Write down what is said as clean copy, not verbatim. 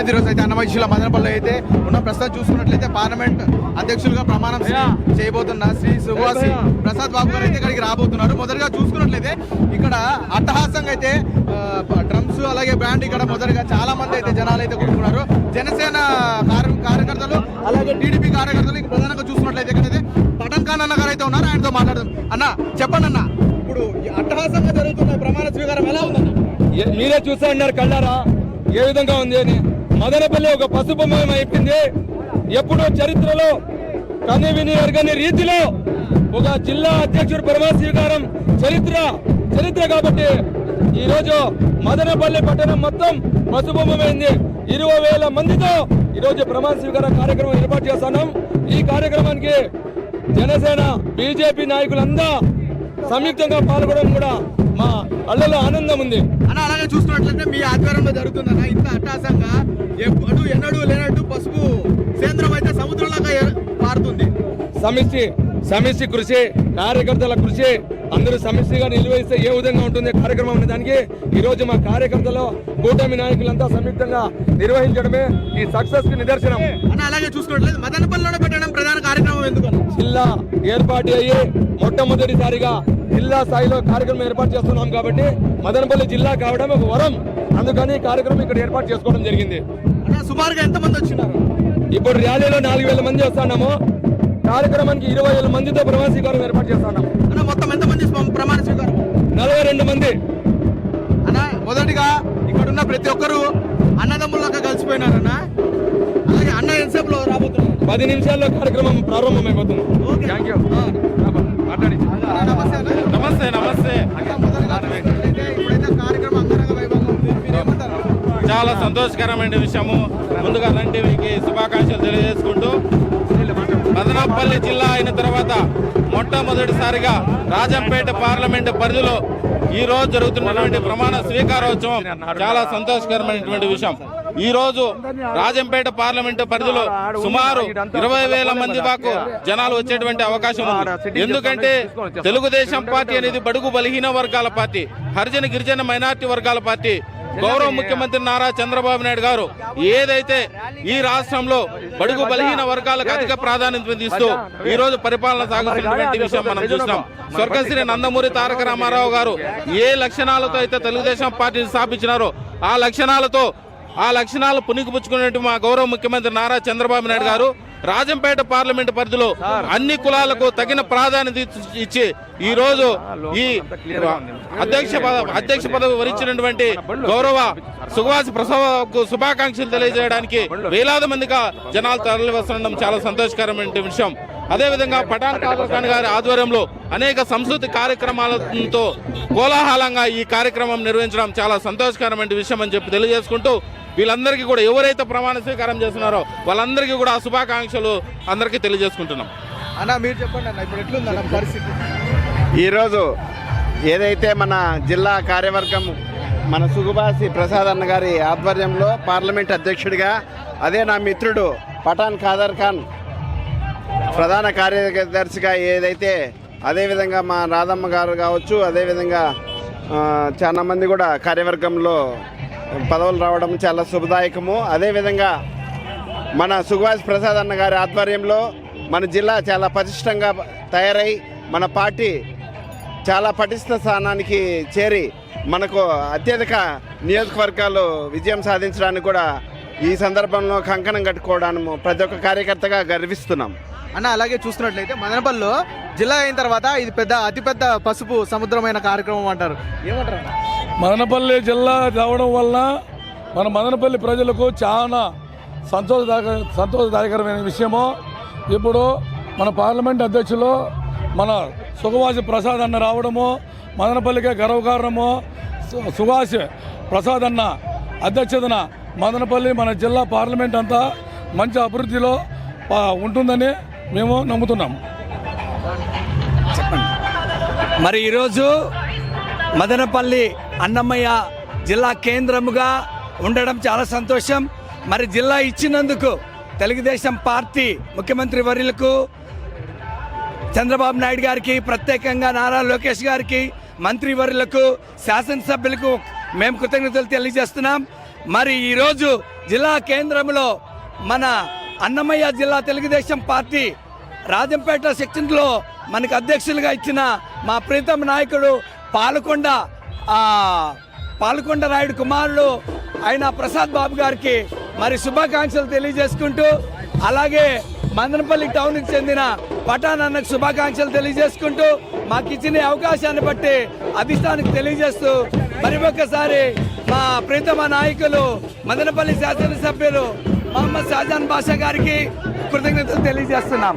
అయితే ఈరోజు అయితే అన్నమయ్య జిల్లా మదనపల్లి అయితే ఉన్న ప్రస్తుతం చూసుకున్నట్లయితే పార్లమెంట్ అధ్యక్షులుగా ప్రమాణం చేయబోతున్న శ్రీ సుభాసి ప్రసాద్ బాబు గారు అయితే ఇక్కడికి రాబోతున్నారు. మొదటగా చూసుకున్నట్లయితే ఇక్కడ అట్టహాసంగా అయితే డ్రమ్స్ అలాగే బ్యాండ్ ఇక్కడ మొదటగా చాలా మంది అయితే జనాలు అయితే కూడుకున్నారు. జనసేన కార్యకర్తలు అలాగే టీడీపీ కార్యకర్తలు ప్రధానంగా చూసుకున్నట్లయితే ఇక్కడైతే పఠాన్ ఖాన్ అన్న గారు అయితే ఉన్నారు. ఆయనతో మాట్లాడదాం. అన్న చెప్పండి అన్న, ఇప్పుడు అట్టహాసంగా జరుగుతున్న ప్రమాణ స్వీకారం ఎలా ఉందన్న? మీరే చూస్తా ఉన్నారు కళ్ళారా ఏ విధంగా ఉంది అని. మదనపల్లి ఒక పసుపుమయం అయిపోయింది. ఎప్పుడో చరిత్రలో కని విని ఎరగని రీతిలో ఒక జిల్లా అధ్యక్షుడు ప్రమాణ స్వీకారం చరిత్ర కాబట్టి ఈ రోజు మదనపల్లి పట్టణం మొత్తం పసుపుమయమైంది. 20,000 మందితో ఈ రోజు ప్రమాణ స్వీకార కార్యక్రమం ఏర్పాటు చేస్తున్నాం. ఈ కార్యక్రమానికి జనసేన బీజేపీ నాయకులంతా సంయుక్తంగా పాల్గొనడం కూడా మా అల్లలో ఆనందం ఉంది అన్న. అలాగే చూస్తున్నట్లయితే మీ ఆధ్వర్యంలో జరుగుతుందన్న ఇంత అట్టాసంగా ఎన్నడూ లేనట్టు పసుపు కేంద్రం అయితే సముద్రంలాగా మారుతుంది. సమిష్టి కృషి, కార్యకర్తల కృషి అందరూ సమిష్టిగా నిర్వహిస్తే ఏ విధంగా ఉంటుంది కార్యక్రమం అనే దానికి ఈ రోజు మా కార్యకర్తలు కూటమి నాయకులంతా సంయుక్తంగా నిర్వహించడమే ఈ సక్సెస్ కి నిదర్శనం అన్న. అలాగే చూసుకున్నట్లయితే మదనపల్లిలోనే పెట్టడం ప్రధాన కార్యక్రమం ఎందుకు? జిల్లా ఏర్పాటు అయ్యి మొట్టమొదటిసారిగా జిల్లా స్థాయిలో కార్యక్రమం ఏర్పాటు చేస్తున్నాం కాబట్టి మదనపల్లి జిల్లా కావడం ఒక వరం. అందుకని కార్యక్రమం ఇక్కడ ఏర్పాటు చేసుకోవడం జరిగింది. సుమారుగా ఎంత మంది వచ్చినారు? ఇప్పుడు ర్యాలీలో 4,000 మంది వస్తున్నాము. కార్యక్రమానికి 20,000 మందితో ప్రమాణ స్వీకారం ఏర్పాటు చేస్తున్నాం. మొత్తం ఎంత మంది ప్రమాణ స్వీకారం? 42 మంది అన్న. మొదటిగా ఇక్కడున్న ప్రతి ఒక్కరు అన్నదమ్ముల్లాగా కలిసిపోయినారన్న. అలాగే అన్న ఎంతసేపులో రాబోతున్నారు? 10 నిమిషాల్లో కార్యక్రమం ప్రారంభమైపోతుంది. నమస్తే. ఇప్పుడైతే కార్యక్రమం అంగరంగ వైభవంగా ఉంది. మీరేమంటారు? చాలా సంతోషకరమైన విషయము. ముందుగా టీవీకి శుభాకాంక్షలు తెలియజేసుకుంటూ, మదనపల్లి జిల్లా అయిన తర్వాత మొట్టమొదటిసారిగా రాజంపేట పార్లమెంటు పరిధిలో ఈ రోజు జరుగుతున్నటువంటి ప్రమాణ స్వీకారోత్సవం చాలా సంతోషకరమైనటువంటి విషయం. ఈ రోజు రాజంపేట పార్లమెంటు పరిధిలో సుమారు 20,000 మంది దాకా జనాలు వచ్చేటువంటి అవకాశం ఉంది. ఎందుకంటే తెలుగుదేశం పార్టీ అనేది బడుగు బలహీన వర్గాల పార్టీ, హరిజన గిరిజన మైనార్టీ వర్గాల పార్టీ. గౌరవ ముఖ్యమంత్రి నారా చంద్రబాబు నాయుడు గారు ఏదైతే ఈ రాష్ట్రంలో బడుగు బలహీన వర్గాలకు అధిక ప్రాధాన్యత ఇస్తూ ఈ రోజు పరిపాలన సాగుతున్నటువంటి విషయం మనం చూసినాం. స్వర్గశ్రీ నందమూరి తారక రామారావు గారు ఏ లక్షణాలతో అయితే తెలుగుదేశం పార్టీని స్థాపించినారో ఆ లక్షణాలు పుణికిపుచ్చుకున్నట్టు మా గౌరవ ముఖ్యమంత్రి నారా చంద్రబాబు నాయుడు గారు రాజంపేట పార్లమెంటు పరిధిలో అన్ని కులాలకు తగిన ప్రాధాన్యత ఇచ్చి ఈ రోజు ఈ అధ్యక్ష పదవి వరించినటువంటి గౌరవ సుభాసి ప్రసాద్కు శుభాకాంక్షలు తెలియజేయడానికి వేలాది మందిగా జనాలు తరలి వస్తుండడం చాలా సంతోషకరమైన విషయం. అదేవిధంగా పఠాన్ ఖాన్ గారి ఆధ్వర్యంలో అనేక సంస్కృతి కార్యక్రమాలతో కోలాహలంగా ఈ కార్యక్రమం నిర్వహించడం చాలా సంతోషకరమైన విషయం అని చెప్పి తెలియజేసుకుంటూ, వీళ్ళందరికీ కూడా ఎవరైతే ప్రమాణ స్వీకారం చేస్తున్నారో వాళ్ళందరికీ కూడా శుభాకాంక్షలు అందరికీ తెలియజేసుకుంటున్నాం. అన్న మీరు చెప్పండి అన్న, ఇప్పుడు ఎట్లుందన్న పరిస్థితి? ఈరోజు ఏదైతే మన జిల్లా కార్యవర్గం మన సుభాసి ప్రసాద్ అన్న గారి ఆధ్వర్యంలో పార్లమెంట్ అధ్యక్షుడిగా, అదే నా మిత్రుడు పఠాన్ ఖాన్ ప్రధాన కార్యదర్శిగా ఏదైతే, అదేవిధంగా మా రాధమ్మ గారు కావచ్చు, అదేవిధంగా చాలా మంది కూడా కార్యవర్గంలో పదవులు రావడం చాలా శుభదాయకము. అదేవిధంగా మన సుభాష్ ప్రసాద్ అన్న గారి ఆధ్వర్యంలో మన జిల్లా చాలా పటిష్టంగా తయారై మన పార్టీ చాలా పటిష్ట స్థానానికి చేరి మనకు అత్యధిక నియోజకవర్గాలు విజయం సాధించడానికి కూడా ఈ సందర్భంలో కంకణం కట్టుకోవడానికి ప్రతి ఒక్క కార్యకర్తగా గర్విస్తున్నాం అన్న. అలాగే చూస్తున్నట్లయితే మదనపల్లిలో జిల్లా అయిన తర్వాత ఇది అతిపెద్ద పసుపు సముద్రమైన కార్యక్రమం అంటారు. ఏమంటారు? మదనపల్లి జిల్లా రావడం వల్ల మన మదనపల్లి ప్రజలకు చాలా సంతోషదాయకరమైన విషయము. ఇప్పుడు మన పార్లమెంట్ అధ్యక్షులు మన సుభాష్ ప్రసాద్ అన్న రావడము మదనపల్లికే గర్వకారణము. సుభాష్ ప్రసాద్ అన్న అధ్యక్షతన మదనపల్లి మన జిల్లా పార్లమెంట్ అంతా మంచి అభివృద్ధిలో ఉంటుందని మేము నమ్ముతున్నాం. చెప్పండి. మరి ఈరోజు మదనపల్లి అన్నమయ్య జిల్లా కేంద్రముగా ఉండడం చాలా సంతోషం. మరి జిల్లా ఇచ్చినందుకు తెలుగుదేశం పార్టీ ముఖ్యమంత్రి వర్యులకు చంద్రబాబు నాయుడు గారికి, ప్రత్యేకంగా నారా లోకేష్ గారికి, మంత్రివర్యులకు, శాసనసభ్యులకు మేము కృతజ్ఞతలు తెలియజేస్తున్నాం. మరి ఈరోజు జిల్లా కేంద్రంలో మన అన్నమయ్య జిల్లా తెలుగుదేశం పార్టీ రాజంపేట సెక్షన్లో మనకు అధ్యక్షులుగా ఇచ్చిన మా ప్రీతమ నాయకుడు పాలకొండ రాయుడు కుమారుడు అయిన ప్రసాద్ బాబు గారికి మరి శుభాకాంక్షలు తెలియజేసుకుంటూ, అలాగే మదనపల్లి టౌన్కి చెందిన పఠాన్ అన్నకు శుభాకాంక్షలు తెలియజేసుకుంటూ, మాకు ఇచ్చిన అవకాశాన్ని బట్టి అధిష్టానికి తెలియజేస్తూ మరి ఒక్కసారి మా ప్రీతమ నాయకులు మదనపల్లి శాసనసభ్యులు మహమ్మద్ షాజాన్ బాషా గారికి కృతజ్ఞతలు తెలియజేస్తున్నాం.